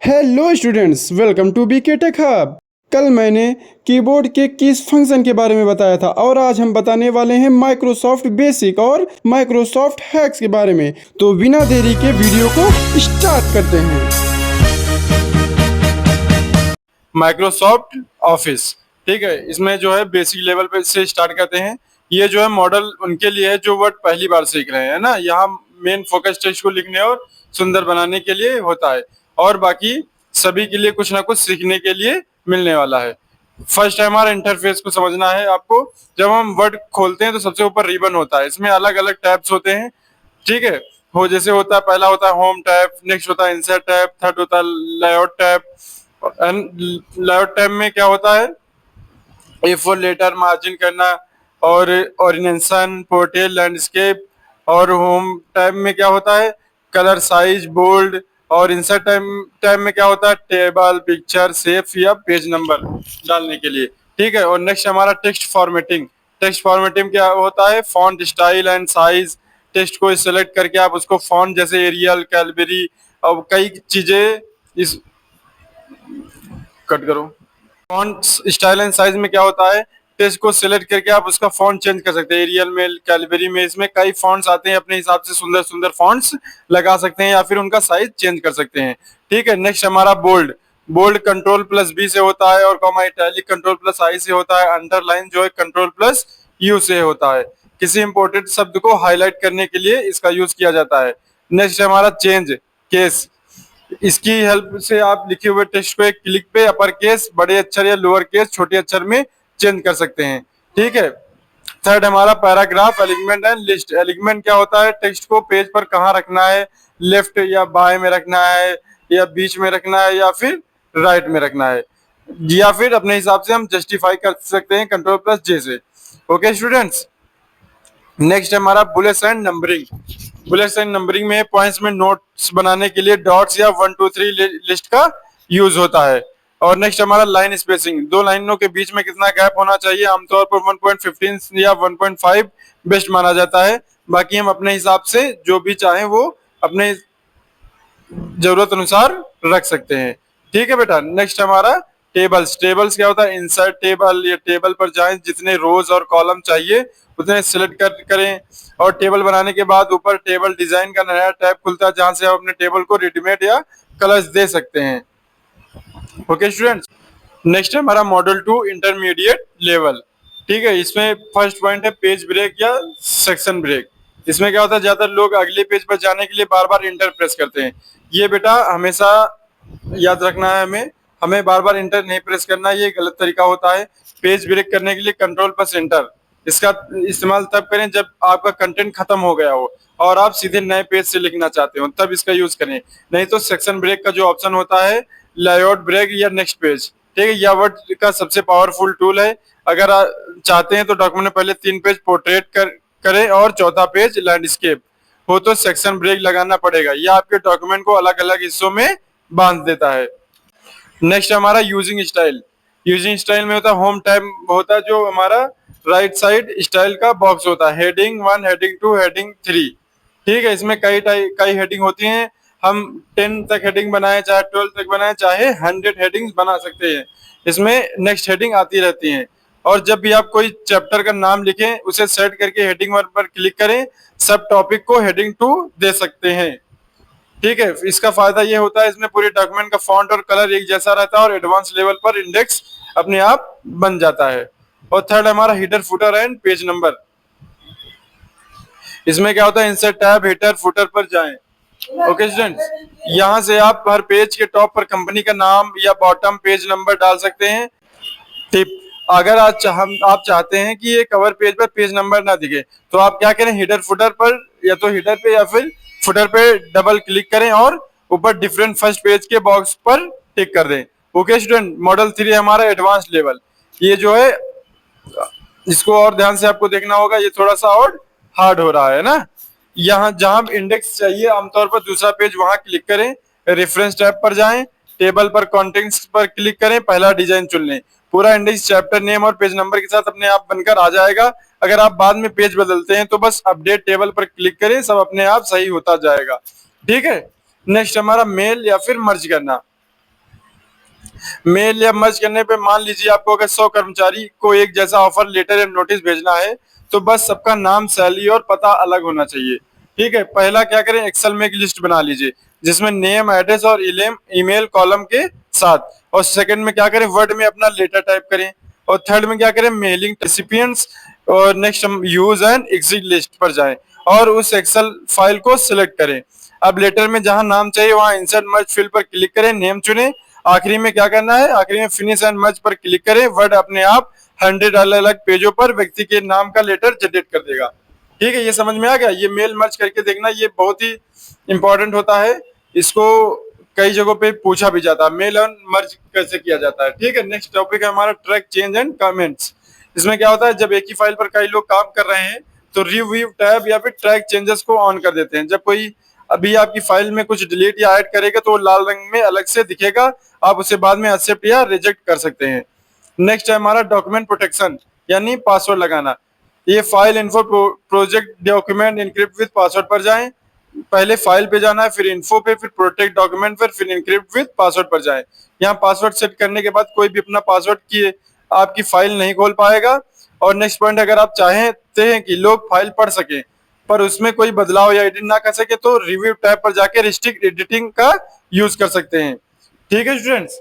Hello students, welcome to BK tech hub. कल मैंने keyboard के किस फंक्शन के बारे में बताया था और आज हम बताने वाले हैं माइक्रोसॉफ्ट बेसिक और माइक्रोसॉफ्ट हैक्स के बारे में। तो बिना देरी के वीडियो को स्टार्ट करते हैं। माइक्रोसॉफ्ट ऑफिस, ठीक है। इसमें जो है बेसिक लेवल पे से स्टार्ट करते हैं। ये जो है मॉडल उनके लिए है जो वर्ड पहली बार सीख रहे हैं ना। यहाँ मेन फोकस टेक्स्ट को लिखने और सुंदर बनाने के लिए होता है, और बाकी सभी के लिए कुछ ना कुछ सीखने के लिए मिलने वाला है। फर्स्ट है हमारा इंटरफेस को समझना है आपको। जब हम वर्ड खोलते हैं तो सबसे ऊपर रिबन होता है, इसमें अलग अलग टैब्स होते हैं, ठीक है। हो जैसे होता है, पहला होता है होम टैब, नेक्स्ट होता है इंसर्ट टैब, थर्ड होता है लेआउट टैब। लेआउट टैब में क्या होता है, A4 लेटर मार्जिन करना और ओरिएंटेशन, पोर्ट्रेट, लैंडस्केप। और होम टैब में क्या होता है, कलर, साइज, बोल्ड। और इंसर्ट टैब में क्या होता है, टेबल, पिक्चर, शेप या पेज नंबर डालने के लिए, ठीक है। और नेक्स्ट हमारा टेक्स्ट फॉर्मेटिंग। टेक्स्ट फॉर्मेटिंग क्या होता है, font style and size. Text को सिलेक्ट करके आप उसको फॉन्ट जैसे एरियल, कैलबरी और कई चीजें इस कट करो। फॉन्ट स्टाइल एंड साइज में क्या होता है, टेक्स्ट को सिलेक्ट करके आप उसका फॉन्ट चेंज कर सकते हैं। एरियल में, कैलबरी में, इसमें कई फॉन्ट्स आते हैं, अपने हिसाब से सुंदर सुंदर फॉन्ट्स लगा सकते हैं या फिर उनका साइज चेंज कर सकते हैं, ठीक है। नेक्स्ट हमारा bold. Bold control plus B से होता है, और comma italic control plus I से होता है। अंडरलाइन जो है कंट्रोल प्लस यू से होता है। किसी इंपोर्टेंट शब्द को हाईलाइट करने के लिए इसका यूज किया जाता है। नेक्स्ट हमारा चेंज केस। इसकी हेल्प से आप लिखे हुए टेक्स्ट को एक क्लिक पे अपर केस, बड़े अक्षर या लोअर केस, छोटे अक्षर में चेंज कर सकते हैं, ठीक है। थर्ड हमारा पैराग्राफ, एलिगमेंट एंड लिस्ट। एलिगमेंट क्या होता है, टेक्स्ट को पेज पर कहाँ रखना है, लेफ्ट या बाएं में रखना है, या बीच में रखना है, या फिर राइट में रखना है, या फिर अपने हिसाब से हम जस्टिफाई कर सकते हैं कंट्रोल प्लस जे से। ओके स्टूडेंट्स, नेक्स्ट हमारा bullets and numbering. Bullets and numbering में पॉइंट्स में नोट्स बनाने के लिए डॉट्स या 1 2 3 लिस्ट का यूज होता है। और नेक्स्ट हमारा लाइन स्पेसिंग। दो लाइनों के बीच में कितना गैप होना चाहिए, आमतौर पर 1.15 या 1.5 बेस्ट माना जाता है। बाकी हम अपने हिसाब से जो भी चाहें वो अपने जरूरत अनुसार रख सकते हैं, ठीक है बेटा। नेक्स्ट हमारा टेबल्स। टेबल्स क्या होता है, इंसर्ट टेबल। ये टेबल पर जाएं, जितने रोज और कॉलम चाहिए उतने सिलेक्ट करें। और टेबल बनाने के बाद ऊपर टेबल डिजाइन का नया टैब खुलता है, जहां से आप अपने टेबल को रेडीमेड या कलर्स दे सकते हैं। ओके स्टूडेंट्स, नेक्स्ट है हमारा मॉडल टू इंटरमीडिएट लेवल, ठीक है। इसमें फर्स्ट पॉइंट है पेज ब्रेक या सेक्शन ब्रेक। इसमें क्या होता है, ज्यादातर लोग अगले पेज पर जाने के लिए बार बार इंटर प्रेस करते हैं। ये बेटा हमेशा याद रखना है, हमें हमें बार बार इंटर नहीं प्रेस करना, ये गलत तरीका होता है। पेज ब्रेक करने के लिए कंट्रोल प्लस इंटर, इसका इस्तेमाल तब करें जब आपका कंटेंट खत्म हो गया हो और आप सीधे नए पेज से लिखना चाहते हो, तब इसका यूज करें। नहीं तो सेक्शन ब्रेक का जो ऑप्शन होता है, लेआउट ब्रेक या नेक्स्ट पेज, ठीक है, यह वर्ड का सबसे पावरफुल टूल है। अगर आप चाहते हैं तो डॉक्यूमेंट में पहले 3 पेज पोर्ट्रेट करें और चौथा पेज लैंडस्केप हो तो सेक्शन ब्रेक लगाना पड़ेगा। यह आपके डॉक्यूमेंट को अलग अलग हिस्सों में बांध देता है। नेक्स्ट हमारा यूजिंग स्टाइल। यूजिंग स्टाइल में होता है होम टैब होता है, जो हमारा राइट साइड स्टाइल का बॉक्स होता है। हेडिंग 1, हेडिंग 2, हेडिंग 3, ठीक है। इसमें कई हेडिंग होती हैं। हम 10 तक हेडिंग बनाए, चाहे 12 तक बनाए, चाहे 100 हेडिंग्स बना सकते हैं। इसमें नेक्स्ट हेडिंग आती रहती हैं। और जब भी आप कोई चैप्टर का नाम लिखें, उसे सेट करके हेडिंग 1 पर क्लिक करें, सब टॉपिक को हेडिंग 2 दे सकते हैं, ठीक है। इसका फायदा ये होता है, इसमें पूरे डॉक्यूमेंट का फॉन्ट और कलर एक जैसा रहता है और एडवांस लेवल पर इंडेक्स अपने आप बन जाता है। और थर्ड हमारा header, footer and page number. इसमें क्या होता है, इंसर्ट टैब, हिटर, फुटर पर जाएं। ओके स्टूडेंट्स, यहाँ से आप हर पेज के टॉप पर कंपनी का नाम या बॉटम पेज नंबर डाल सकते हैं। टिप, अगर आप चाहते हैं कि ये कवर पेज पर पेज नंबर ना दिखे, तो आप क्या करें, हिटर फुटर पर या तो हिटर पे या फिर फुटर पे डबल क्लिक करें और ऊपर डिफरेंट फर्स्ट पेज के बॉक्स पर टिक कर दें। ओके स्टूडेंट, मॉडल 3 हमारा एडवांस लेवल। ये जो है, इसको और ध्यान से आपको देखना होगा, ये थोड़ा सा और हार्ड हो रहा है ना। यहाँ जहां इंडेक्स चाहिए आमतौर पर दूसरा पेज, वहां क्लिक करें, रेफरेंस टैब पर जाएं, टेबल पर कॉन्टेंट्स पर क्लिक करें, पहला डिजाइन चुन लें। पूरा इंडेक्स चैप्टर नेम और पेज नंबर के साथ अपने आप बनकर आ जाएगा। अगर आप बाद में पेज बदलते हैं तो बस अपडेट टेबल पर क्लिक करें, सब अपने आप सही होता जाएगा, ठीक है। नेक्स्ट हमारा मेल या फिर मर्ज करना। मेल या मर्ज करने पे मान लीजिए आपको अगर 100 कर्मचारी को एक जैसा ऑफर लेटर या नोटिस भेजना है, तो बस सबका नाम, सैलरी और पता अलग होना चाहिए। ठीक है, पहला क्या करें, एक्सेल में एक लिस्ट बना लीजिए जिसमें नेम, एड्रेस और ईमेल कॉलम के साथ। और सेकंड में क्या करें, वर्ड में अपना लेटर टाइप करें। और थर्ड में क्या करें, मेलिंग रेसिपिएंट्स। और नेक्स्ट हम यूज एंड एग्जिट लिस्ट पर जाएं और उस एक्सेल फाइल को सिलेक्ट करें। अब लेटर में जहां नाम चाहिए वहां इंसर्ट मर्ज फील्ड पर क्लिक करें, नेम चुनें। आखिरी में क्या करना है, आखिरी में फिनिश एंड मर्ज पर क्लिक करें। वर्ड अपने आप 100 अलग अलग पेजों पर व्यक्ति के नाम का लेटर जनरेट कर देगा। ठीक है, ये समझ में आ गया। ये मेल मर्ज करके देखना, ये बहुत ही इंपॉर्टेंट होता है। इसको कई जगहों पे पूछा भी जाता है, मेल एंड मर्ज कैसे किया जाता है। ठीक है, नेक्स्ट टॉपिक है हमारा ट्रैक चेंज एंड कमेंट्स। इसमें क्या होता है, जब एक ही फाइल पर कई लोग काम कर रहे हैं तो रिव्यू टैब या फिर ट्रैक चेंजेस को ऑन कर देते हैं। जब कोई अभी आपकी फाइल में कुछ डिलीट या ऐड करेगा तो वो लाल रंग में अलग से दिखेगा, आप उसे बाद में एक्सेप्ट या रिजेक्ट कर सकते हैं। नेक्स्ट है हमारा डॉक्यूमेंट प्रोटेक्शन यानी पासवर्ड लगाना। ये file info project document encrypt with password पर जाएं। पहले फाइल पे जाना है, फिर इन्फो पे, फिर प्रोटेक्ट डॉक्यूमेंट पर, फिर इनक्रिप्ट विद पासवर्ड पर जाएं। यहाँ पासवर्ड सेट करने के बाद कोई भी अपना पासवर्ड की आपकी फाइल नहीं खोल पाएगा। और नेक्स्ट पॉइंट, अगर आप चाहते हैं कि लोग फाइल पढ़ सकें पर उसमें कोई बदलाव या एडिट ना कर सके तो रिव्यू टैब पर जाके रिस्ट्रिक्ट एडिटिंग का यूज कर सकते हैं। ठीक है स्टूडेंट्स,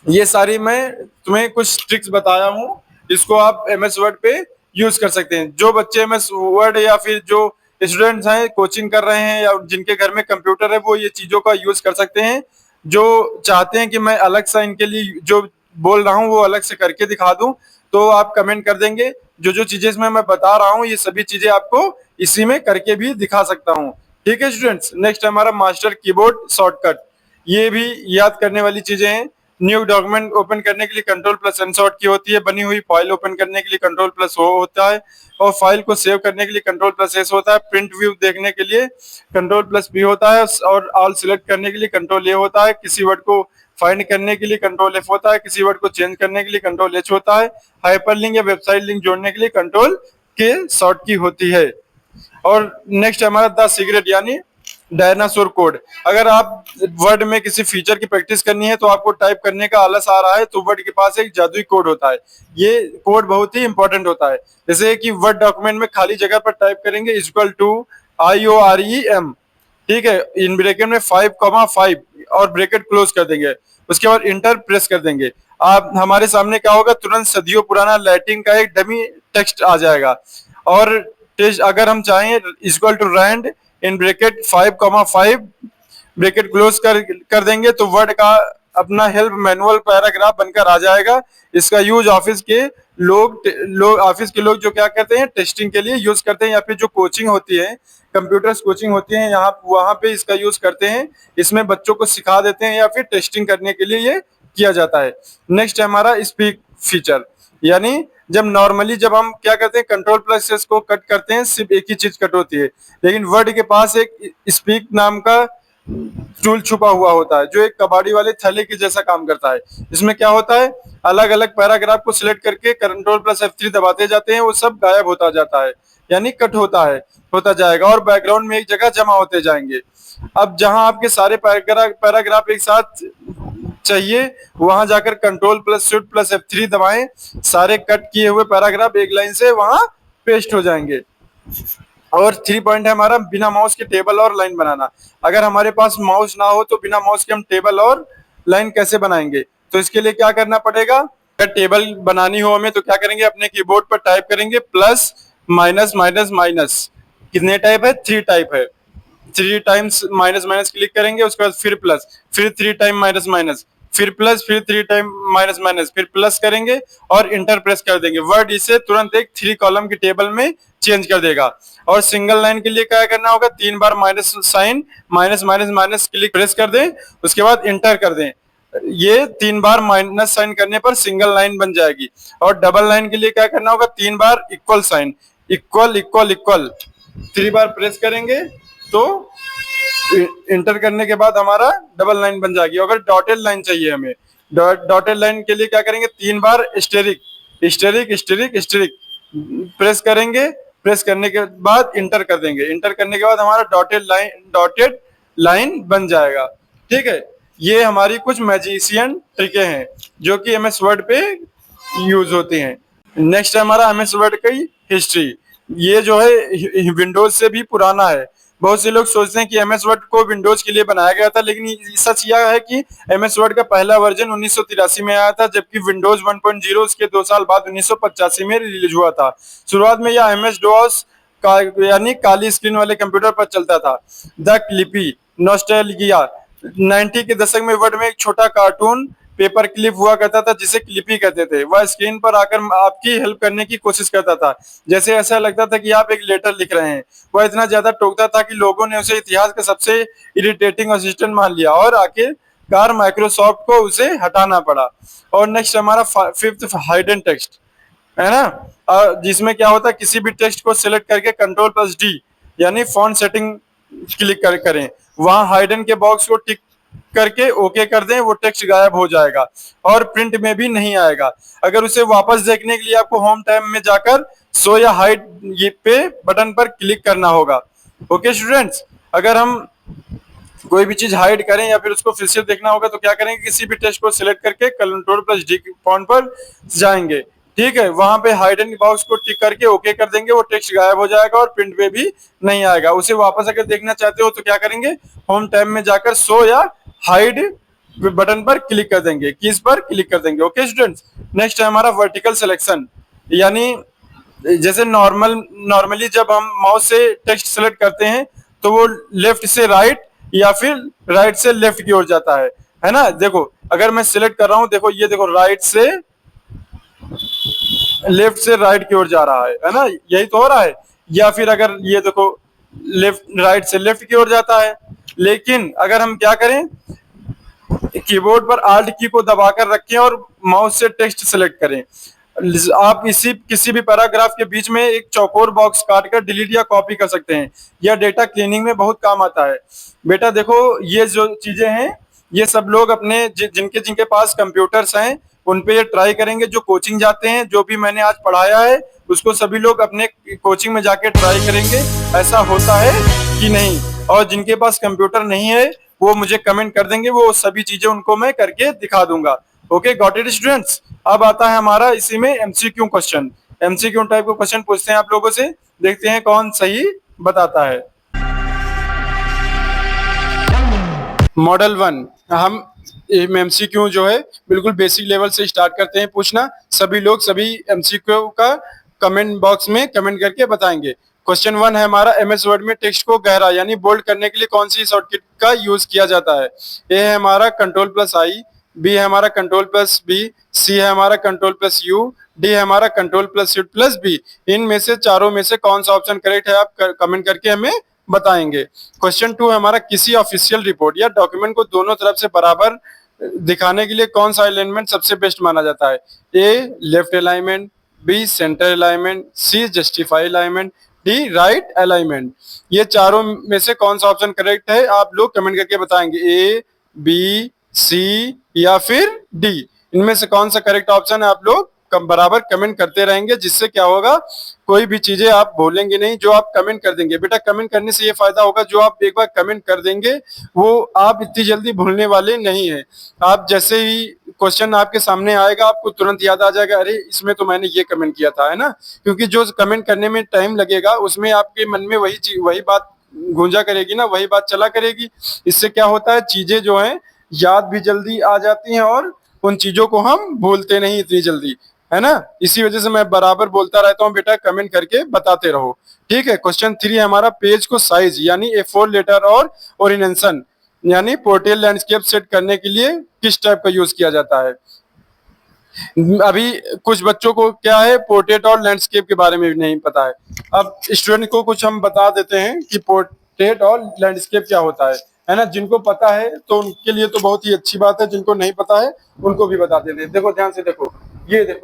ये सारी मैं तुम्हें कुछ ट्रिक्स बताया हूँ, इसको आप एमएस वर्ड पे यूज कर सकते हैं। जो बच्चे एमएस वर्ड या फिर जो स्टूडेंट्स हैं कोचिंग कर रहे हैं या जिनके घर में कंप्यूटर है वो ये चीजों का यूज कर सकते हैं। जो चाहते हैं कि मैं अलग सा इनके लिए जो बोल रहा हूँ वो अलग से करके दिखा दूं तो आप कमेंट कर देंगे। जो जो चीजें इसमें मैं बता रहा हूँ ये सभी चीजें आपको इसी में करके भी दिखा सकता हूँ। ठीक है स्टूडेंट्स, नेक्स्ट हमारा मास्टर कीबोर्ड शॉर्टकट। ये भी याद करने वाली चीजें हैं। न्यू डॉक्यूमेंट ओपन करने के लिए कंट्रोल प्लस एन शॉर्ट की होती है। बनी हुई फाइल ओपन करने के लिए कंट्रोल प्लस ओ होता है। और फाइल को सेव करने के लिए कंट्रोल प्लस एस होता है। प्रिंट व्यू देखने के लिए कंट्रोल प्लस बी होता है। और ऑल सिलेक्ट करने के लिए कंट्रोल ए होता है। किसी वर्ड को फाइंड करने के लिए कंट्रोल एफ होता है। किसी वर्ड को चेंज करने के लिए कंट्रोल एच होता है। हाइपरलिंक या वेबसाइट लिंक जोड़ने के लिए कंट्रोल के शॉर्ट की होती है। और नेक्स्ट हमारा द सीक्रेट यानी डायनासोर कोड। अगर आप वर्ड में किसी फीचर की प्रैक्टिस करनी है तो आपको टाइप करने का आलस आ रहा है तो वर्ड के पास एक जादुई कोड होता है। ये कोड बहुत ही इंपॉर्टेंट होता है। जैसे कि वर्ड डॉक्यूमेंट में खाली जगह पर टाइप करेंगे इक्वल टू IOREM। ठीक है, इन ब्रैकेट में 5,5 और ब्रैकेट क्लोज कर देंगे। उसके बाद इंटर प्रेस कर देंगे। आप हमारे सामने क्या होगा, तुरंत सदियों पुराना लैटिन का एक डमी टेक्स्ट आ जाएगा। और टेस्ट अगर हम चाहें equal to rand in bracket 5,5 bracket close कर देंगे तो वर्ड का अपना हेल्प मैनुअल पैराग्राफ बनकर आ जाएगा। इसका यूज ऑफिस के लोग जो क्या करते हैं टेस्टिंग के लिए यूज करते हैं या फिर जो कोचिंग होती है कंप्यूटर्स कोचिंग होती है यहाँ वहां पे इसका यूज करते हैं। इसमें बच्चों को सिखा देते हैं या फिर टेस्टिंग करने के लिए ये किया जाता है। नेक्स्ट है हमारा स्पीक फीचर यानी जब हम क्या करते हैं कंट्रोल प्लस एस को कट करते हैं सिर्फ एक ही चीज कट होती है। लेकिन वर्ड के पास एक स्पीक नाम का टूल छुपा हुआ होता है जो एक कबाड़ी वाले थैले के जैसा काम करता है। इसमें क्या होता है, अलग अलग पैराग्राफ को सिलेक्ट करके कंट्रोल प्लस F3 दबाते जाते हैं वो सब गायब होता जाता है यानी कट होता जाएगा और बैकग्राउंड में एक जगह जमा होते जाएंगे। अब जहां आपके सारे पैराग्राफ एक साथ चाहिए वहां जाकर control plus shift plus F3 दबाएं। सारे कट किए हुए पैराग्राफ एक लाइन से वहां पेस्ट हो जाएंगे। और 3 पॉइंट है हमारा बिना माउस के टेबल और लाइन बनाना। अगर हमारे पास माउस ना हो तो बिना माउस के हम टेबल और लाइन कैसे बनाएंगे, तो इसके लिए क्या करना पड़ेगा, अगर टेबल बनानी हो हमें तो क्या करेंगे, अपने कीबोर्ड पर टाइप करेंगे प्लस माइनस माइनस माइनस। कितने टाइप है, 3 टाइप है। 3 टाइम्स माइनस माइनस क्लिक करेंगे, उसके बाद फिर प्लस, फिर 3 टाइम माइनस माइनस, फिर प्लस, फिर 3 टाइम माइनस माइनस, फिर प्लस करेंगे और इंटर प्रेस कर देंगे। वर्ड इसे तुरंत एक 3 कॉलम की टेबल में चेंज कर देगा। और सिंगल लाइन के लिए क्या करना होगा, 3 बार minus sign minus minus minus click press कर दें, उसके बाद इंटर कर दें। ये 3 बार माइनस साइन करने पर सिंगल लाइन बन जाएगी। और डबल लाइन के लिए क्या करना होगा, 3 बार equal sign, equal equal equal 3 बार प्रेस करेंगे तो इंटर करने के बाद हमारा डबल लाइन बन जाएगी। अगर डॉटेड लाइन चाहिए हमें, डॉटेड लाइन के लिए क्या करेंगे, 3 बार asterisk asterisk asterisk asterisk press करेंगे। प्रेस करने के बाद इंटर कर देंगे। इंटर करने के बाद हमारा डॉटेड लाइन बन जाएगा। ठीक है, ये हमारी कुछ मैजिशियन ट्रिकें हैं जो कि एमएस वर्ड पे यूज होती हैं। नेक्स्ट है हमारा एमएस वर्ड की हिस्ट्री। ये जो है विंडोज से भी पुराना है। बहुत से लोग सोचते हैं कि एमएस वर्ड को विंडोज के लिए बनाया गया था, लेकिन सच यह है कि एमएस वर्ड का पहला वर्जन 1983 में आया था, जबकि विंडोज 1.0 उसके 2 साल बाद 1985 में रिलीज हुआ था। शुरुआत में यह एमएस डॉस का यानी काली स्क्रीन वाले कंप्यूटर पर चलता था। द क्लिपी नॉस्टैल्जिया 90 के दशक में वर्ड में एक छोटा कार्टून पेपर क्लिप हुआ करता था जिसे क्लिपी कहते थे। वह स्क्रीन पर आकर आपकी हेल्प करने की कोशिश करता था, जैसे ऐसा लगता था कि आप एक लेटर लिख रहे हैं। वह इतना ज्यादा टोकता था कि लोगों ने उसे इतिहास का सबसे इरिटेटिंग असिस्टेंट मान लिया और आखिरकार माइक्रोसॉफ्ट को उसे हटाना पड़ा। और नेक्स्ट हमारा फिफ्थ हाइडन टेक्स्ट है ना, जिसमें क्या होता है किसी भी टेक्स्ट को सिलेक्ट करके Ctrl+D यानी फॉन्ट सेटिंग क्लिक करें, वहां हाइडन के बॉक्स को टिक करके ओके कर दें, वो टेक्स्ट गायब हो जाएगा और प्रिंट में भी नहीं आएगा। अगर उसे वापस देखने के लिए आपको होम टैब में जाकर शो या हाइड ये पे बटन पर क्लिक करना होगा। ओके स्टूडेंट्स, अगर हम कोई भी चीज हाइड करें या फिर उसको फिर से देखना होगा तो क्या करेंगे, किसी भी टेक्स्ट को सिलेक्ट करके Ctrl+D फॉन्ट पर जाएंगे, ठीक है, वहां पे हाइडन बॉक्स को टिक करके ओके कर देंगे, वो टेक्स्ट गायब हो जाएगा और प्रिंट में भी नहीं आएगा। उसे वापस अगर देखना चाहते हो तो क्या करेंगे, होम टैब में जाकर शो या हाइड बटन पर क्लिक कर देंगे, कीज पर क्लिक कर देंगे। ओके स्टूडेंट्स, नेक्स्ट है हमारा वर्टिकल सिलेक्शन, यानी जैसे नॉर्मली जब हम माउस से टेक्स्ट सेलेक्ट करते हैं तो वो लेफ्ट से राइट या फिर राइट से लेफ्ट की ओर जाता है ना। देखो अगर मैं सिलेक्ट कर रहा हूं, देखो ये देखो राइट से लेफ्ट से राइट की ओर जा रहा है ना, यही तो हो रहा है। या फिर अगर ये देखो लेफ्ट राइट से लेफ्ट की ओर जाता है। लेकिन अगर हम क्या करें, कीबोर्ड पर आल्ट की को दबाकर रखें और माउस से टेक्स्ट सेलेक्ट करें। आप इसी किसी भी पैराग्राफ के बीच में एक चौकोर बॉक्स काटकर डिलीट या कॉपी कर सकते हैं। यह डेटा क्लीनिंग में बहुत काम आता है। बेटा देखो ये जो चीजें हैं ये सब लोग अपने जिनके जिनके पास कंप्यूटर्स हैं उन पे ये ट्राई करेंगे। जो कोचिंग जाते हैं, जो भी मैंने आज पढ़ाया है उसको सभी लोग अपने कोचिंग में जाके ट्राई करेंगे ऐसा होता है कि नहीं। और जिनके पास कंप्यूटर नहीं है वो मुझे कमेंट कर देंगे, वो सभी चीजें उनको मैं करके दिखा दूंगा। Okay got it students. अब आता है हमारा इसी में एमसीक्यू क्वेश्चन। एमसीक्यू टाइप को क्वेश्चन पूछते हैं आप लोगों से, देखते हैं कौन सही बताता है। मॉडल 1, हम एमसीक्यू जो है बिल्कुल बेसिक लेवल से स्टार्ट करते हैं पूछना। सभी लोग सभी एमसीक्यू का कमेंट बॉक्स में कमेंट करके बताएंगे। क्वेश्चन 1 है हमारा, एमएस वर्ड में टेक्स्ट को गहरा यानी बोल्ड करने के लिए कौन सी शॉर्टकट का यूज किया जाता है। ए है हमारा Ctrl+I, बी है हमारा Ctrl+B, सी है हमारा Ctrl+U, डी है हमारा Ctrl+Shift+B। इनमें से चारों में से कौन सा ऑप्शन करेक्ट है आप कमेंट करके हमें बताएंगे। क्वेश्चन 2 है हमारा, किसी ऑफिशियल रिपोर्ट या डॉक्यूमेंट को दोनों तरफ से बराबर दिखाने के लिए कौन सा अलाइनमेंट सबसे बेस्ट माना जाता है। A left alignment, B centre alignment, C justify alignment, D right alignment. ये चारों में से कौन सा ऑप्शन करेक्ट है आप लोग कमेंट करके बताएंगे, ए बी सी या फिर डी। इनमें से कौन सा करेक्ट ऑप्शन है आप लोग बराबर कमेंट करते रहेंगे, जिससे क्या होगा कोई भी चीजें आप भूलेंगे नहीं जो आप कमेंट कर देंगे। बेटा कमेंट करने से ये फायदा होगा, जो आप एक बार कमेंट कर देंगे वो आप इतनी जल्दी भूलने वाले नहीं है। आप जैसे ही क्वेश्चन आपके सामने आएगा आपको तुरंत याद आ जाएगा, अरे इसमें तो मैंने ये कमेंट किया था, है ना। क्योंकि जो कमेंट करने में टाइम लगेगा उसमें आपके मन में वही बात गूंजा करेगी ना, वही बात चला करेगी। इससे क्या होता है चीजें जो है याद भी जल्दी आ जाती हैं और उन चीजों को हम भूलते नहीं इतनी जल्दी, है ना। इसी वजह से मैं बराबर बोलता रहता हूँ बेटा कमेंट करके बताते रहो, ठीक है। क्वेश्चन 3 हमारा, पेज को साइज यानी A4 लेटर और ओरिएंटेशन यानी पोर्ट्रेट लैंडस्केप सेट करने के लिए किस टाइप का यूज किया जाता है। अभी कुछ बच्चों को क्या है पोर्ट्रेट और लैंडस्केप के बारे में भी नहीं पता है। अब स्टूडेंट को कुछ हम बता देते हैं कि पोर्ट्रेट और लैंडस्केप क्या होता है ना। जिनको पता है तो उनके लिए तो बहुत ही अच्छी बात है, जिनको नहीं पता है उनको भी बता देते हैं। देखो ध्यान से देखो,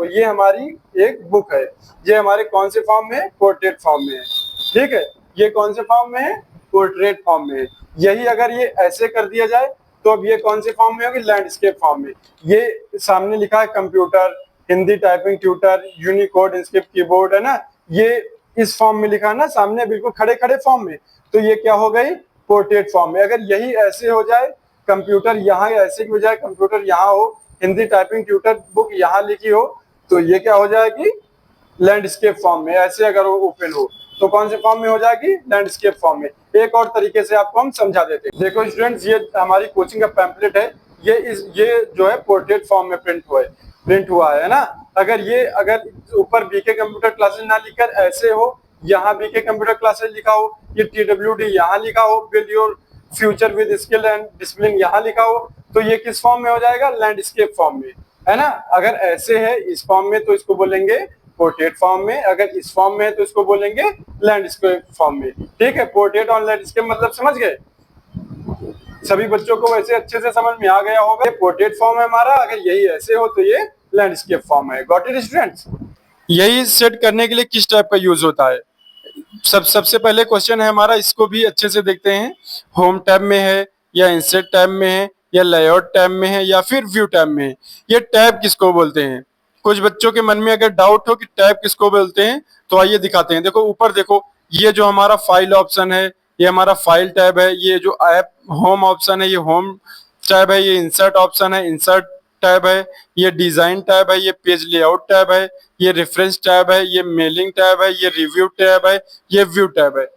ये हमारी एक बुक है, ये हमारे कौन से फॉर्म में है, पोर्ट्रेट फॉर्म में है, ठीक है। ये कौन से फॉर्म में है, पोर्ट्रेट फॉर्म में है। यही अगर ये ऐसे कर दिया जाए तो अब ये कौन से फॉर्म में होगी, लैंडस्केप फॉर्म में। ये सामने लिखा है computer, Hindi typing tutor, Unicode InScript keyboard, है ना। ये इस फॉर्म में लिखा है ना सामने बिल्कुल खड़े खड़े फॉर्म में, तो ये क्या हो गई, पोर्ट्रेट फॉर्म में। अगर यही ऐसे हो जाए कंप्यूटर यहाँ, ऐसे की बजाय कंप्यूटर यहाँ हो, हिंदी टाइपिंग ट्यूटर बुक यहाँ लिखी हो, तो ये क्या हो जाएगी, लैंडस्केप फॉर्म में। ऐसे अगर वो ओपन हो तो कौन से फॉर्म में हो जाएगी, लैंडस्केप फॉर्म में। एक और तरीके से आपको हम समझा देते हैं। देखो स्टूडेंट्स, ये हमारी कोचिंग का पैम्पलेट है, ये जो है पोर्ट्रेट फॉर्म में प्रिंट हुआ है ना। अगर ऊपर बीके कंप्यूटर क्लासेस ना लिखकर ऐसे हो, यहाँ बीके कंप्यूटर क्लासेस लिखा हो, ये TWD यहाँ लिखा हो, build your future with skill and discipline यहाँ लिखा हो, तो ये किस फॉर्म में हो जाएगा, लैंडस्केप फॉर्म में, है ना। अगर ऐसे है इस फॉर्म में तो इसको बोलेंगे पोर्ट्रेट फॉर्म में, अगर इस फॉर्म में है तो इसको बोलेंगे लैंडस्केप फॉर्म में। ठीक है, पोर्ट्रेट और लैंडस्केप मतलब समझ गए सभी बच्चों को, वैसे अच्छे से समझ में आ गया होगा। पोर्ट्रेट फॉर्म है हमारा, अगर यही ऐसे हो तो ये लैंडस्केप फॉर्म है। Got it students. यही सेट करने के लिए किस टाइप का यूज होता है, सबसे पहले क्वेश्चन है हमारा, इसको भी अच्छे से देखते हैं। होम टैब में है या इंसर्ट टैब में है या लेआउट टैब में है या फिर व्यू टैब में है, ये टैब किसको बोलते हैं। कुछ बच्चों के मन में अगर डाउट हो कि टैब किसको बोलते हैं तो आइए दिखाते हैं। देखो ऊपर देखो, ये जो हमारा फाइल ऑप्शन है ये हमारा फाइल टैब है, ये जो ऐप होम ऑप्शन है ये होम टैब है, ये इंसर्ट ऑप्शन है इंसर्ट टैब है, ये डिजाइन टैब है, ये पेज लेआउट टैब है, ये रेफरेंस टैब है, ये मेलिंग टैब है, ये रिव्यू टैब है, ये व्यू टैब है।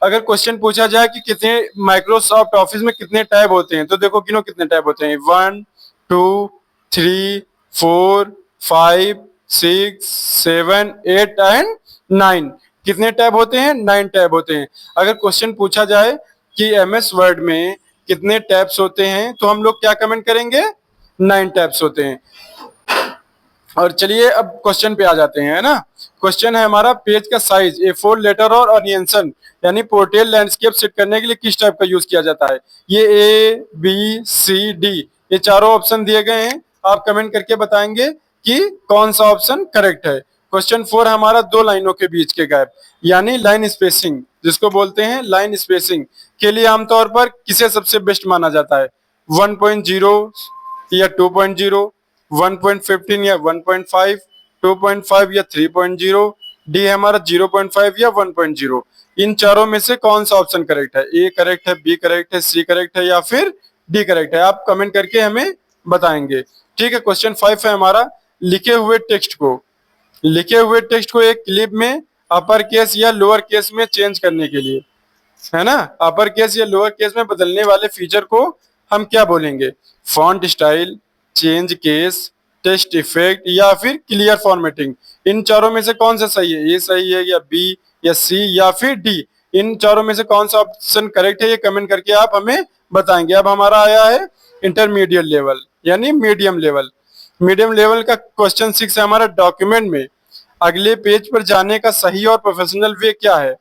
अगर क्वेश्चन पूछा जाए कि कितने माइक्रोसॉफ्ट ऑफिस में कितने टैब होते हैं, तो देखो गिनो कितने टैब होते हैं, 1 2 3 4 5 6 7 8 एंड 9। कितने टैब होते हैं, 9 टैब होते हैं। अगर क्वेश्चन पूछा जाए कि MS वर्ड में कितने टैब्स होते हैं तो हम लोग क्या कमेंट करेंगे, 9 टैब्स होते हैं। और चलिए अब क्वेश्चन पे आ जाते हैं, है ना। क्वेश्चन है हमारा, पेज का साइज A4 लेटर और ओरिएंटेशन यानी पोर्ट्रेट लैंडस्केप सेट करने के लिए किस टाइप का यूज किया जाता है। ये ABCD ये चारों ऑप्शन दिए गए हैं, आप कमेंट करके बताएंगे कि कौन सा ऑप्शन करेक्ट है। क्वेश्चन 4 हमारा, दो लाइनों के बीच के गैप यानी लाइन स्पेसिंग, जिसको बोलते हैं लाइन स्पेसिंग के लिए आमतौर पर किसे सबसे बेस्ट माना जाता है, 1.0 या 2.0, 1.15 या 1.5, 2.5 या 3.0, डी है हमारा 0.5 या 1.0। इन चारों में से कौन सा ऑप्शन करेक्ट है, ए करेक्ट है, बी करेक्ट है, सी करेक्ट है या फिर डी करेक्ट है, आप कमेंट करके हमें बताएंगे। ठीक है, क्वेश्चन 5 है हमारा, लिखे हुए टेक्स्ट को एक क्लिप में अपर केस या लोअर केस में चेंज करने के लिए, है ना, अपर केस या लोअर केस में बदलने वाले फीचर को हम क्या बोलेंगे, font style, change case, text effect या फिर क्लियर फॉर्मेटिंग। इन चारों में से कौन सा सही है, ए सही है या बी या सी या फिर डी, इन चारों में से कौन सा ऑप्शन करेक्ट है ये कमेंट करके आप हमें बताएंगे। अब हमारा आया है इंटरमीडिएट लेवल यानी मीडियम लेवल। मीडियम लेवल का क्वेश्चन 6 है हमारा, डॉक्यूमेंट में अगले पेज पर जाने का सही और प्रोफेशनल वे क्या है।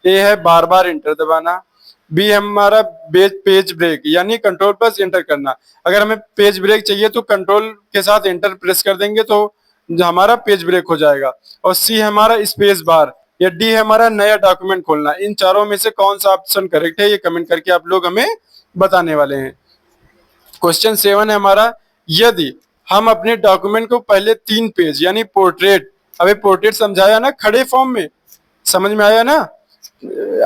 ए है बार बार इंटर दबाना, बी है हमारा पेज ब्रेक यानी कंट्रोल प्लस एंटर करना, अगर हमें पेज ब्रेक चाहिए तो कंट्रोल के साथ एंटर प्रेस कर देंगे तो हमारा पेज ब्रेक हो जाएगा, और सी है हमारा स्पेस बार, या डी है हमारा नया डॉक्यूमेंट खोलना। इन चारों में से कौन सा ऑप्शन करेक्ट है ये कमेंट करके आप लोग हमें बताने वाले हैं। क्वेश्चन 7 है हमारा, यदि हम अपने डॉक्यूमेंट को पहले 3 पेज यानी पोर्ट्रेट, अभी पोर्ट्रेट समझाया ना खड़े फॉर्म में, समझ में आया ना,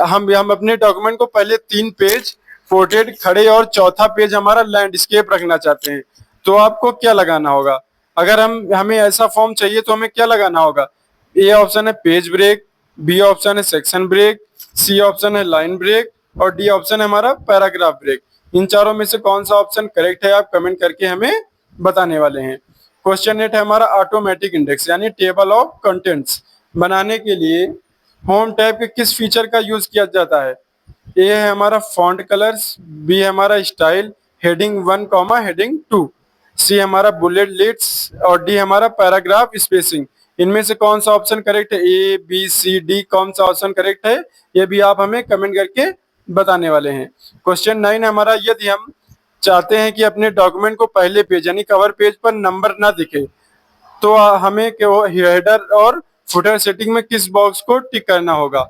हम अपने डॉक्यूमेंट को पहले 3 पेज पोर्ट्रेट खड़े और चौथा पेज हमारा लैंडस्केप रखना चाहते हैं तो आपको क्या लगाना होगा। अगर हमें ऐसा फॉर्म चाहिए तो हमें क्या लगाना होगा, ए ऑप्शन है पेज ब्रेक, बी ऑप्शन है सेक्शन ब्रेक, सी ऑप्शन है लाइन ब्रेक और डी ऑप्शन है हमारा पैराग्राफ ब्रेक। इन चारों में से कौन सा ऑप्शन करेक्ट है आप कमेंट करके हमें बताने वाले हैं। क्वेश्चन 8 है हमारा, ऑटोमेटिक इंडेक्स यानी टेबल ऑफ कंटेंट्स बनाने के लिए होम टैब के किस फीचर का यूज किया जाता है। ए है हमारा फॉन्ट कलर्स, बी है हमारा स्टाइल, हेडिंग 1 कॉमा हेडिंग 2, सी हमारा बुलेट लिस्ट और डी हमारा पैराग्राफ स्पेसिंग। इनमें से कौन सा ऑप्शन करेक्ट है, ए बी सी डी कौन सा ऑप्शन करेक्ट है ये भी आप हमें कमेंट करके बताने वाले हैं। क्वेश्चन 9 है हमारा, यदि हम चाहते हैं कि अपने डॉक्यूमेंट को पहले पेज यानी कवर पेज पर नंबर ना दिखे तो हमें हेडर और फुटर सेटिंग में किस बॉक्स को टिक करना होगा।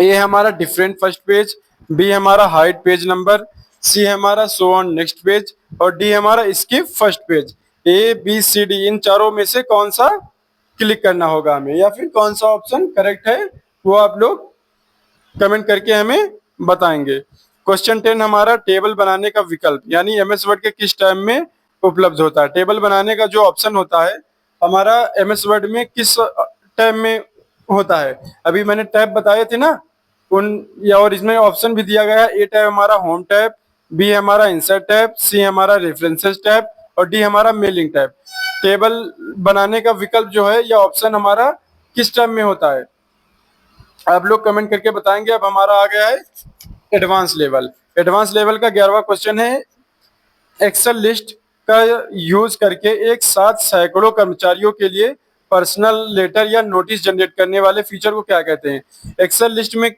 ए हमारा डिफरेंट फर्स्ट पेज, बी हमारा हाइड पेज नंबर, सी हमारा शो ऑन नेक्स्ट पेज और डी हमारा skip first page. A B C D इन चारों में से कौन सा क्लिक करना होगा हमें या फिर कौन सा ऑप्शन करेक्ट है वो आप लोग कमेंट करके हमें बताएंगे। क्वेश्चन 10 हमारा टेबल बनाने का विकल्प, यानी एमएस वर्ड के किस टाइम में उपलब्ध होता है। टेबल बनाने का जो ऑप्शन होता है हमारा एमएस वर्ड में किस टाइम में होता है। अभी मैंने टैब बताए थे ना उन, या और इसमें ऑप्शन भी दिया गया है। ए टैब हमारा होम टैब, बी हमारा इंसर्ट टैब, सी हमारा रेफरेंसेस टैब और डी हमारा मेलिंग टैब। टेबल बनाने का विकल्प जो है या ऑप्शन हमारा किस टाइम में होता है, आप लोग कमेंट करके बताएंगे। अब हमारा आ गया है एडवांस लेवल। एडवांस लेवल का 11वां क्वेश्चन है, एक्सेल लिस्ट का यूज करके एक साथ सैकड़ों कर्मचारियों के लिए पर्सनल लेटर या नोटिस जनरेट करने वाले फीचर को क्या कहते हैं। एक्सेल लिस्ट में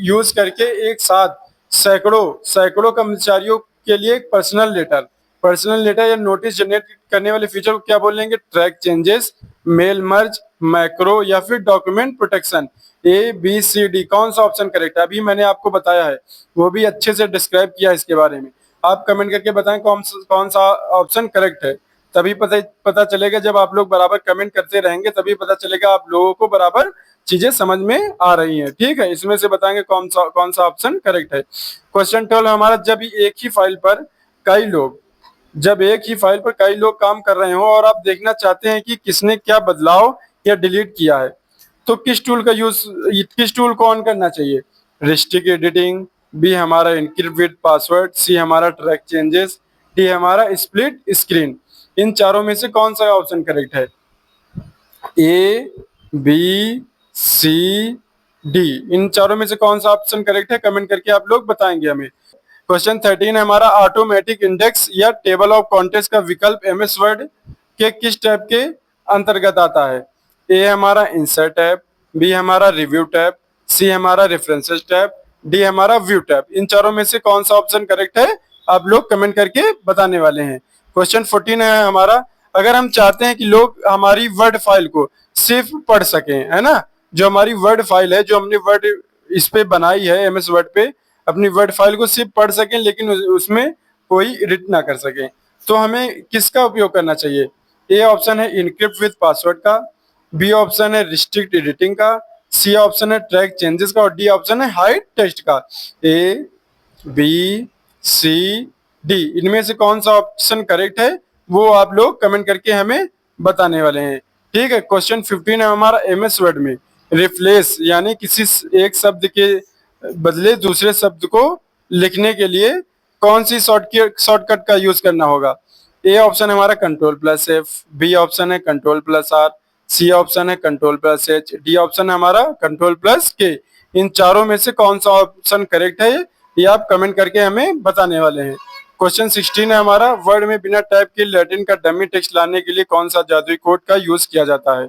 यूज करके एक साथ सैकड़ों सैकड़ों कर्मचारियों के लिए एक पर्सनल लेटर या नोटिस जनरेट करने वाले फीचर को क्या बोलेंगे। Track changes, mail merge, macro या फिर document protection. A B C D, कौन सा ऑप्शन करेक्ट है। अभी मैंने आपको बताया है, वो भी अच्छे से डिस्क्राइब किया है इसके बारे में। आप कमेंट करके बताएं कौन सा ऑप्शन करेक्ट है। तभी पता चलेगा, जब आप लोग बराबर कमेंट करते रहेंगे तभी पता चलेगा आप लोगों को बराबर चीजें समझ में आ रही हैं। ठीक है, इसमें से बताएंगे कौन सा ऑप्शन करेक्ट है। क्वेश्चन 12 हमारा, जब एक ही फाइल पर कई लोग काम कर रहे हो और आप देखना चाहते हैं कि किसने क्या बदलाव या डिलीट किया है, तो किस टूल को ऑन करना चाहिए। रिस्ट्रिक्ट एडिटिंग, बी हमारा इनक्रिप्ट विद पासवर्ड, सी हमारा ट्रैक चेंजेस, डी हमारा स्प्लिट स्क्रीन। इन चारों में से कौन सा ऑप्शन करेक्ट है। ए बी सी डी, इन चारों में से कौन सा ऑप्शन करेक्ट है, कमेंट करके आप लोग बताएंगे हमें। क्वेश्चन 13 हमारा, ऑटोमेटिक इंडेक्स या टेबल ऑफ कॉन्टेंट्स का विकल्प एमएस वर्ड के किस टैब के अंतर्गत आता है। ए हमारा इंसर्ट टैब, बी हमारा रिव्यू टैब, सी हमारा रेफरेंसेस टैब, डी हमारा व्यू टैब। इन चारों में से कौन सा ऑप्शन करेक्ट है, आप लोग कमेंट करके बताने वाले हैं। क्वेश्चन 14 है हमारा, अगर हम चाहते हैं कि लोग हमारी वर्ड फाइल को सिर्फ पढ़ सकें, है ना, जो हमारी वर्ड फाइल है, जो हमने वर्ड इस पे बनाई है एमएस वर्ड पे, अपनी वर्ड फाइल को सिर्फ पढ़ सकें लेकिन उसमें कोई एडिट ना कर सकें, तो हमें किसका उपयोग करना चाहिए। ए ऑप्शन है इनक्रिप्ट विद पासवर्ड का, बी ऑप्शन है रिस्ट्रिक्ट एडिटिंग का, सी ऑप्शन है ट्रैक चेंजेस का और डी ऑप्शन है हाइड टेक्स्ट का। ए बी सी डी, इनमें से कौन सा ऑप्शन करेक्ट है वो आप लोग कमेंट करके हमें बताने वाले हैं। ठीक है, क्वेश्चन 15 है हमारा, एमएस वर्ड में रिप्लेस यानी किसी एक शब्द के बदले दूसरे शब्द को लिखने के लिए कौन सी शॉर्टकट का यूज करना होगा। ए ऑप्शन हमारा control plus F, B option है control plus R, C option है control plus H, D option है हमारा कंट्रोल प्लस के। इन चारों में से कौन सा ऑप्शन करेक्ट है ये आप कमेंट करके हमें बताने वाले हैं। क्वेश्चन 16 है हमारा, वर्ड में बिना टाइप के लैटिन का डमी टेक्स्ट लाने के लिए कौन सा जादुई कोड का यूज किया जाता है।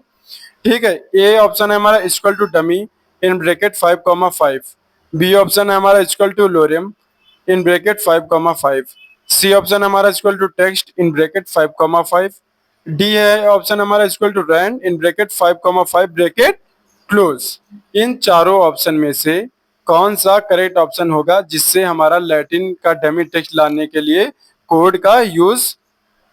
ठीक है, ए ऑप्शन है हमारा equal to dummy in bracket 5,5, B option है हमारा equal to lorem in bracket 5,5, C option हमारा equal to text in bracket 5,5, D है ऑप्शन हमारा equal to rand in bracket 5,5 bracket close. इन चारों ऑप्शन में से कौन सा करेक्ट ऑप्शन होगा जिससे हमारा लैटिन का डमी टेक्स्ट लाने के लिए कोड का यूज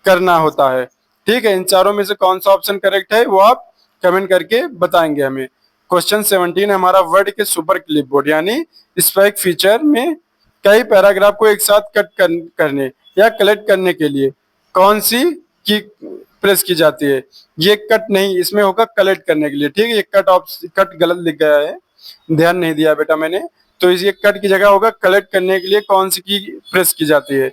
करना होता है। ठीक है, इन चारों में से कौन सा ऑप्शन करेक्ट है वो आप कमेंट करके बताएंगे हमें। क्वेश्चन 17 हमारा, वर्ड के सुपर क्लिपबोर्ड यानी स्पैक फीचर में कई पैराग्राफ को एक साथ करने या कलेक्ट करने के लिए कौन सी की प्रेस की जाती है। ये कट नहीं, इसमें होगा कलेक्ट करने के लिए। ठीक है, ये कट गलत लिख गया है, ध्यान नहीं दिया बेटा मैंने, तो ये कट की जगह होगा कलेक्ट करने के लिए कौन सी की प्रेस की जाती है।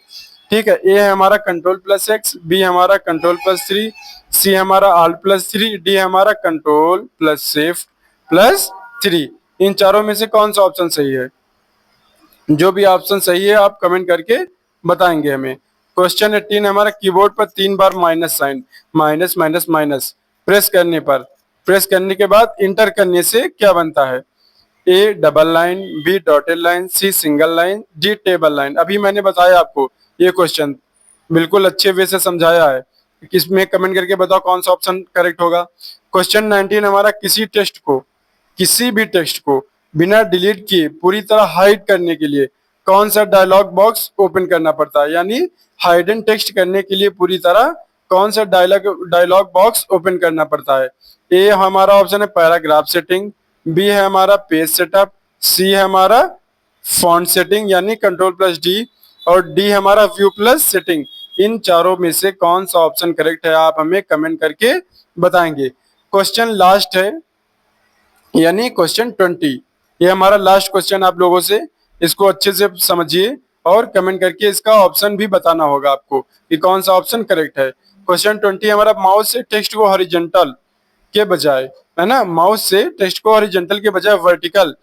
ठीक है, ए है हमारा कंट्रोल प्लस एक्स, बी हमारा कंट्रोल प्लस 3, सी हमारा आल्ट प्लस 3, डी हमारा कंट्रोल प्लस शिफ्ट प्लस 3। इन चारों में से कौन सा ऑप्शन सही है। जो भी ऑप्शन सही है आप कमेंट करके बताएंगे हमें। क्वेश्चन 18 हमारा, कीबोर्ड पर 3 बार minus sign minus minus minus press करने के बाद इंटर करने से क्या बनता है। A double line, B dotted line, C single line, D table line. अभी मैंने बताया आपको ये क्वेश्चन बिल्कुल अच्छे वे से समझाया है, किसमें कमेंट करके बताओ कौन सा ऑप्शन करेक्ट होगा। क्वेश्चन 19 हमारा, किसी भी टेक्स्ट को बिना डिलीट किए पूरी तरह हाइड करने के लिए कौन सा डायलॉग बॉक्स ओपन करना पड़ता है, यानी हाइडन टेक्स्ट करने के लिए पूरी तरह कौन सा डायलॉग बॉक्स ओपन करना पड़ता है। ए हमारा ऑप्शन है पैराग्राफ सेटिंग, बी है हमारा पेज सेटअप, सी है हमारा फॉन्ट सेटिंग यानी कंट्रोल प्लस डी, और डी हमारा व्यू प्लस सेटिंग। इन चारों में से कौन सा ऑप्शन करेक्ट है आप हमें कमेंट करके बताएंगे। क्वेश्चन लास्ट है यानी क्वेश्चन 20, ये हमारा लास्ट क्वेश्चन आप लोगों से, इसको अच्छे से समझिए और कमेंट करके इसका ऑप्शन भी बताना होगा आपको कि कौन सा ऑप्शन करेक्ट है। क्वेश्चन 20 हमारा, माउस से टेक्स्ट को हॉरिजॉन्टल के बजाय, है ना, माउस से टेक्स्ट को हॉरिजॉन्टल के बजाय वर्टिकल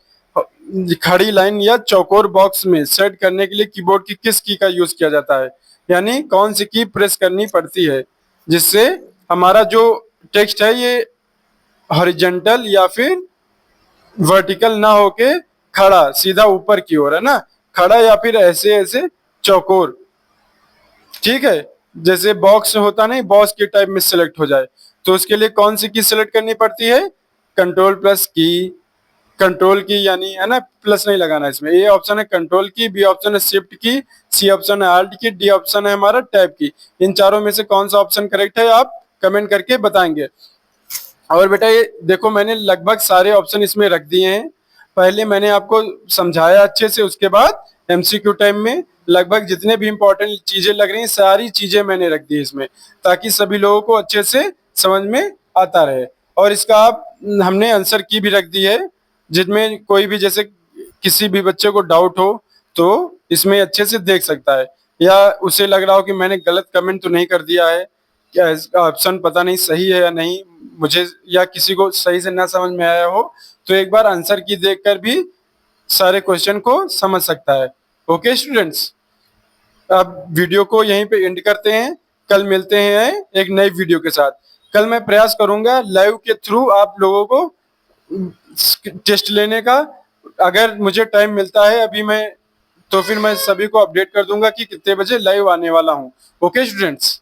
खड़ी लाइन या चौकोर बॉक्स में सेट करने के लिए कीबोर्ड की किस की का यूज किया जाता है, यानी कौन सी की प्रेस करनी पड़ती है जिससे हमारा जो टेक्स्ट है ये हॉरिजॉन्टल या फिर वर्टिकल ना होके खड़ा सीधा ऊपर की ओर, है ना, खड़ा या फिर ऐसे ऐसे चौकोर, ठीक है, जैसे बॉक्स होता नहीं, बॉक्स के टाइप में सिलेक्ट हो जाए, तो उसके लिए कौन सी की सिलेक्ट करनी पड़ती है, कंट्रोल प्लस की, कंट्रोल की यानी, है ना, प्लस नहीं लगाना इसमें। ए ऑप्शन है कंट्रोल की, बी ऑप्शन है शिफ्ट की, सी ऑप्शन है आल्ट की, डी ऑप्शन है हमारा टैब की। इन चारों में से कौन सा ऑप्शन करेक्ट है आप कमेंट करके बताएंगे। और बेटा ये देखो मैंने लगभग सारे ऑप्शन इसमें रख दिए हैं, पहले मैंने आपको समझाया अच्छे से, उसके बाद एमसीक्यू टाइम में लगभग जितने भी इंपॉर्टेंट चीजें लग रही हैं सारी चीजें मैंने रख दी इसमें, ताकि सभी लोगों को अच्छे से समझ में आता रहे। और इसका आप हमने आंसर की भी रख दी है, जिसमें कोई भी जैसे किसी भी बच्चे को डाउट हो तो इसमें अच्छे से देख सकता है, या उसे लग रहा हो कि मैंने गलत कमेंट तो नहीं कर दिया है, क्या इसका ऑप्शन पता नहीं सही है या नहीं मुझे, या किसी को सही से ना समझ में आया हो, तो एक बार आंसर की देखकर भी सारे क्वेश्चन को समझ सकता है। ओके स्टूडेंट्स, अब वीडियो को यहीं पे एंड करते हैं, कल मिलते हैं एक नई वीडियो के साथ। कल मैं प्रयास करूंगा लाइव के थ्रू आप लोगों को टेस्ट लेने का, अगर मुझे टाइम मिलता है अभी मैं, तो फिर मैं सभी को अपडेट कर दूंगा कि कितने बजे लाइव आने वाला हूँ। Okay students.